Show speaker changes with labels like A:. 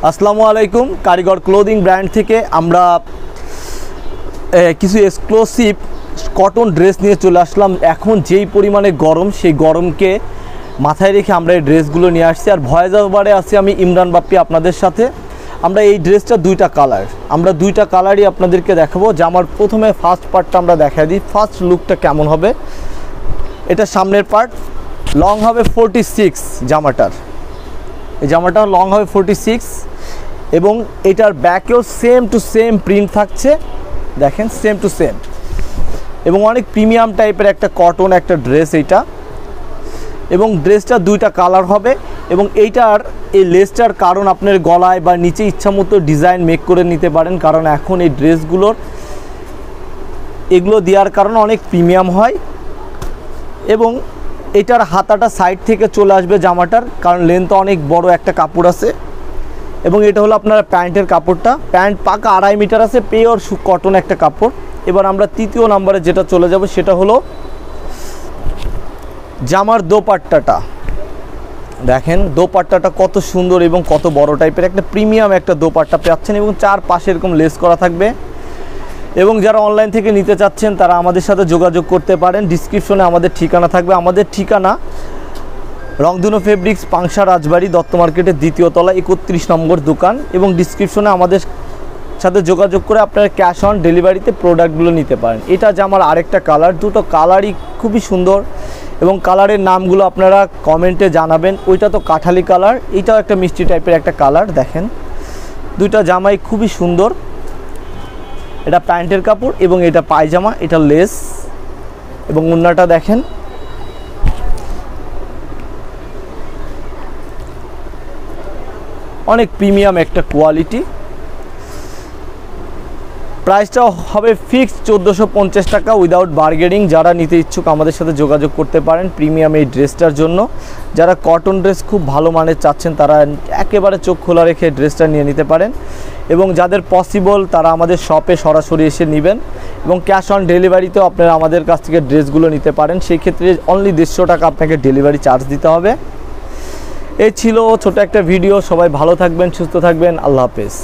A: আসসালামু আলাইকুম। কারিগর ক্লোদিং ব্র্যান্ড থেকে আমরা কিছু এক্সক্লুসিভ কটন ড্রেস নিয়ে চলে আসলাম। এখন যেই পরিমাণে গরম, সেই গরমকে মাথায় রেখে আমরা এই ড্রেসগুলো নিয়ে আসছি। আর ভয়েস ওভারে আছি আমি ইমরান বাপ্পি আপনাদের সাথে। আমরা এই ড্রেসটা দুইটা কালার, আমরা দুইটা কালারই আপনাদেরকে দেখাবো। জামার প্রথমে ফার্স্ট পার্টটা আমরা দেখা দিই, ফার্স্ট লুকটা কেমন হবে। এটা সামনের পার্ট, লং হবে 46 জামাটার, এই জামাটা লং হবে 46 এবং এটার ব্যাকেও সেম টু সেম প্রিন্ট থাকছে, দেখেন সেম টু সেম, এবং অনেক প্রিমিয়াম টাইপের একটা কটন একটা ড্রেস এইটা। এবং ড্রেসটা দুইটা কালার হবে এবং এইটার এই লেসটার কারণ আপনার গলায় বা নিচে ইচ্ছামতো ডিজাইন মেক করে নিতে পারেন, কারণ এখন এই ড্রেসগুলোর এগুলো দেওয়ার কারণে অনেক প্রিমিয়াম হয়। এবং এটার হাতাটা সাইড থেকে চলে আসবে জামাটার, কারণ লেন্থ অনেক বড় একটা কাপড় আছে। এবং এটা হলো আপনার প্যান্টের কাপড়টা, প্যান্ট পাকা 2.5 মিটার আছে, পিওর কটন একটা কাপড়। এবার আমরা তৃতীয় নম্বরে যেটা চলে যাব সেটা হলো জামার দোপাট্টাটা। দেখেন দোপাট্টাটা কত সুন্দর এবং কত বড় টাইপের একটা প্রিমিয়াম একটা দোপাট্টা পাচ্ছেন এবং চারপাশে এরকম লেস করা থাকবে। এবং যারা অনলাইন থেকে নিতে চাচ্ছেন তারা আমাদের সাথে যোগাযোগ করতে পারেন। ডিসক্রিপশনে আমাদের ঠিকানা থাকবে, আমাদের ঠিকানা রংধনু ফেব্রিক্স, পাংশা রাজবাড়ি, দত্ত মার্কেটের 2য় তলা 31 নম্বর দোকান। এবং ডিসক্রিপশনে আমাদের সাথে যোগাযোগ করে আপনারা ক্যাশ অন ডেলিভারিতে প্রোডাক্টগুলো নিতে পারেন। এটা জামার আরেকটা কালার, দুটো কালারই খুবই সুন্দর এবং কালারের নামগুলো আপনারা কমেন্টে জানাবেন। ওইটা তো কাঠালি কালার, এটাও একটা মিষ্টি টাইপের একটা কালার। দেখেন দুইটা জামাই খুবই সুন্দর। এটা প্যান্টের কাপড় এবং এটা পায়জামা, এটা লেস এবং ওড়নাটা দেখেন। অনেক প্রিমিয়াম একটা কোয়ালিটি। প্রাইসটাও হবে ফিক্সড 1450 টাকা উইদাউট বার্গেনিং। যারা নিতে ইচ্ছুক আমাদের সাথে যোগাযোগ করতে পারেন প্রিমিয়াম এই ড্রেসটার জন্য। যারা কটন ড্রেস খুব ভালো মানের চাচ্ছেন তারা একেবারে চোখ খোলা রেখে ড্রেসটা নিয়ে নিতে পারেন। এবং যাদের পসিবল তারা আমাদের শপে সরাসরি এসে নেবেন এবং ক্যাশ অন ডেলিভারিতেও আপনারা আমাদের কাছ থেকে ড্রেসগুলো নিতে পারেন। সেই ক্ষেত্রে অনলি 150 টাকা আপনাকে ডেলিভারি চার্জ দিতে হবে। এই ছিল ছোট একটা ভিডিও। সবাই ভালো থাকবেন, সুস্থ থাকবেন, আল্লাহ হাফেজ।